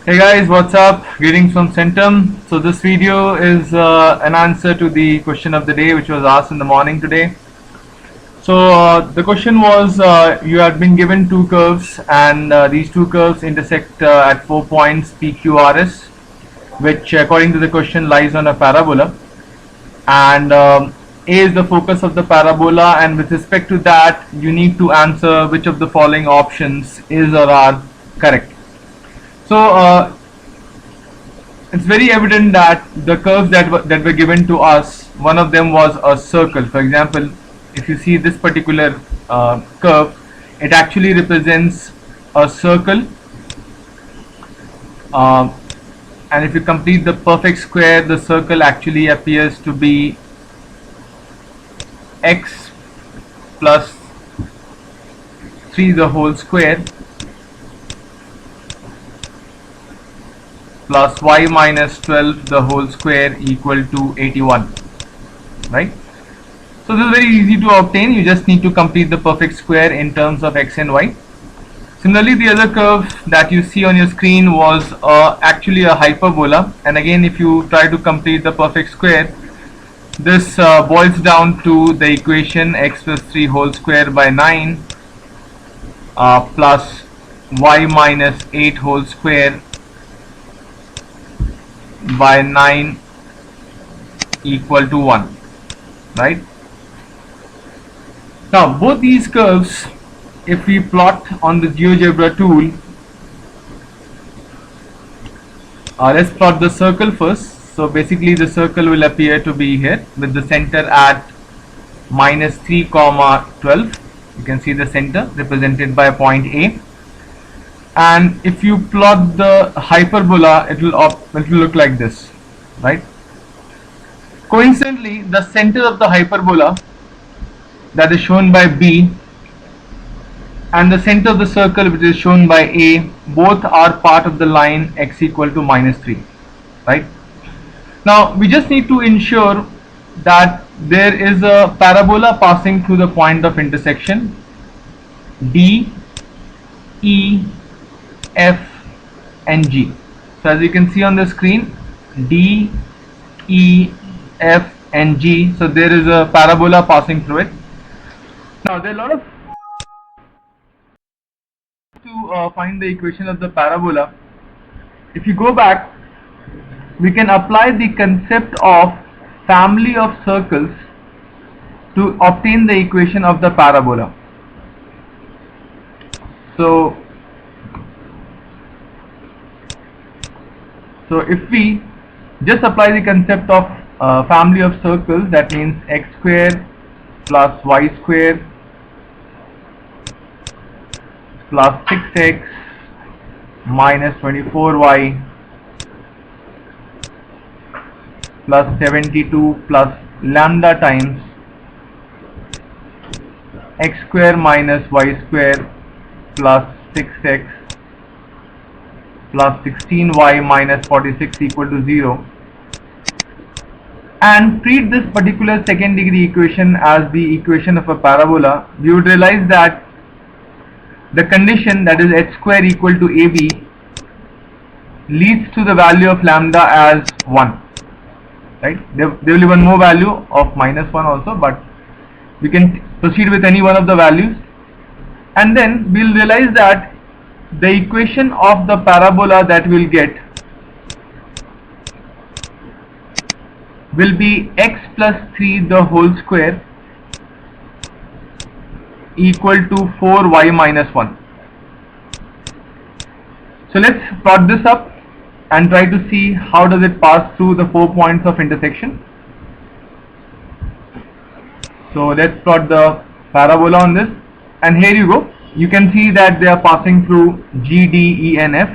Hey guys, what's up? Greetings from Centum. So this video is an answer to the question of the day which was asked in the morning today. So the question was you had been given two curves and these two curves intersect at 4 points PQRS, which according to the question lies on a parabola, and A is the focus of the parabola, and with respect to that you need to answer which of the following options is or are correct. So it's very evident that the curves that were given to us, one of them was a circle. For example, if you see this particular curve, it actually represents a circle, uh, and if you complete the perfect square, the circle actually appears to be x plus 3 the whole square plus y minus 12 the whole square equal to 81, right? So this is very easy to obtain. You just need to complete the perfect square in terms of x and y. Similarly, the other curve that you see on your screen was actually a hyperbola, and again if you try to complete the perfect square, this boils down to the equation x plus 3 whole square by 9 plus y minus 8 whole square by 9 equal to 1, right? Now both these curves, if we plot on the GeoGebra tool, let's plot the circle first. So basically the circle will appear to be here with the center at minus 3 comma 12. You can see the center represented by point A, and if you plot the hyperbola, it will look like this, right? Coincidentally, the center of the hyperbola, that is shown by B, and the center of the circle, which is shown by A, both are part of the line x equal to minus 3, right? Now we just need to ensure that there is a parabola passing through the point of intersection D, E, F and G. So as you can see on the screen, D, E, F and G, so there is a parabola passing through it. Now there are a lot of to find the equation of the parabola. If you go back, we can apply the concept of family of circles to obtain the equation of the parabola. So if we just apply the concept of family of circles, that means x square plus y square plus 6x minus 24y plus 72 plus lambda times x square minus y square plus 6x plus 16y minus 46 equal to 0, and treat this particular second degree equation as the equation of a parabola, we would realize that the condition, that is h square equal to AB, leads to the value of lambda as 1, right? There will be one more value of minus 1 also, but we can proceed with any one of the values, and then we'll realize that the equation of the parabola that we'll get will be x plus 3 the whole square equal to 4y minus 1. So let's plot this up and try to see how does it pass through the 4 points of intersection. So let's plot the parabola on this, and here you go. You can see that they are passing through G, D, E and F.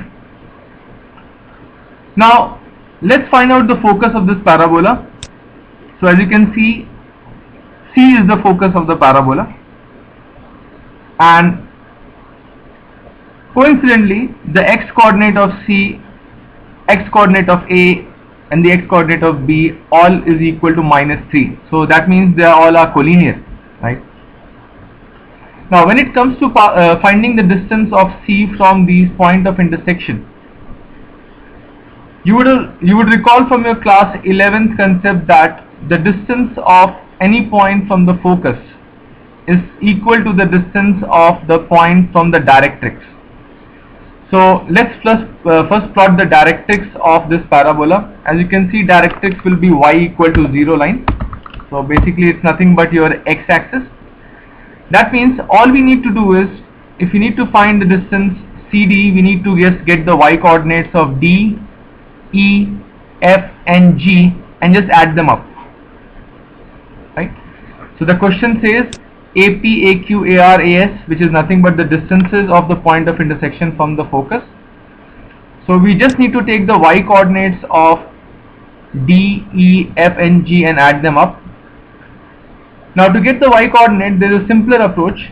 Now let's find out the focus of this parabola. So as you can see, C is the focus of the parabola, and coincidentally the x coordinate of C, x coordinate of A and the x coordinate of B all is equal to minus 3. So that means they all are collinear, right? Now when it comes to finding the distance of C from these point of intersection, You would recall from your class 11th concept that the distance of any point from the focus is equal to the distance of the point from the directrix. So let's first plot the directrix of this parabola. As you can see, directrix will be y equal to 0 line. So basically it's nothing but your x-axis. That means all we need to do is, if we need to find the distance CD, we need to just get the y coordinates of D, E, F and G and just add them up. Right? So the question says AP, AQ, AR, AS, which is nothing but the distances of the point of intersection from the focus. So we just need to take the y coordinates of D, E, F and G and add them up. Now to get the y coordinate, there is a simpler approach.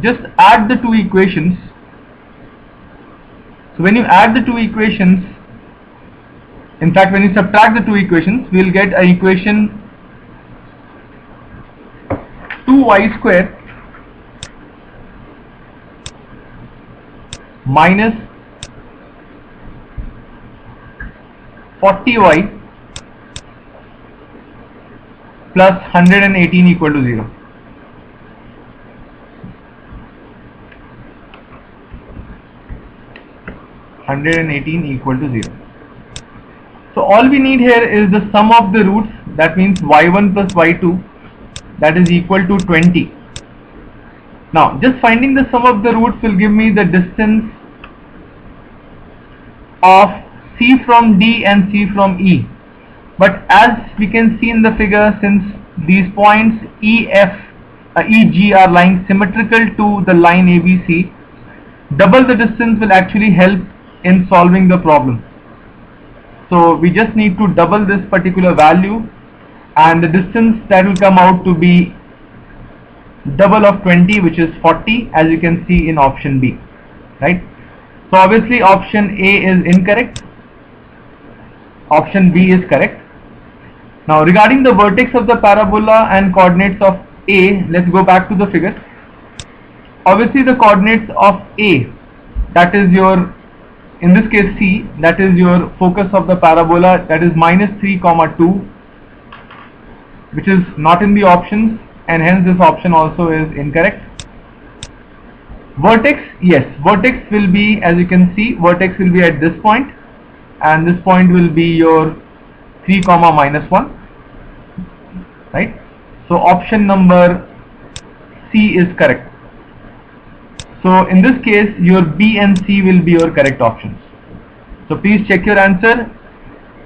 Just add the two equations. So when you add the two equations, in fact when you subtract the two equations, we will get an equation 2y square minus 40y plus 118 equal to 0. Equal to 0. So all we need here is the sum of the roots, that means y1 plus y2, that is equal to 20. Now just finding the sum of the roots will give me the distance of C from D and C from E. But as we can see in the figure, since these points EF, EG are lying symmetrical to the line ABC, double the distance will actually help in solving the problem. So we just need to double this particular value and the distance that will come out to be double of 20, which is 40, as you can see in option B, right? So obviously option A is incorrect, option B is correct. Now regarding the vertex of the parabola and coordinates of A, let's go back to the figure. Obviously the coordinates of A, that is your, in this case C, that is your focus of the parabola, that is minus 3, 2, which is not in the options, and hence this option also is incorrect. Vertex, yes, vertex will be, as you can see, vertex will be at this point, and this point will be your 3, minus 1, right? So option number C is correct. So in this case your B and C will be your correct options. So please check your answer.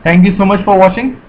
Thank you so much for watching.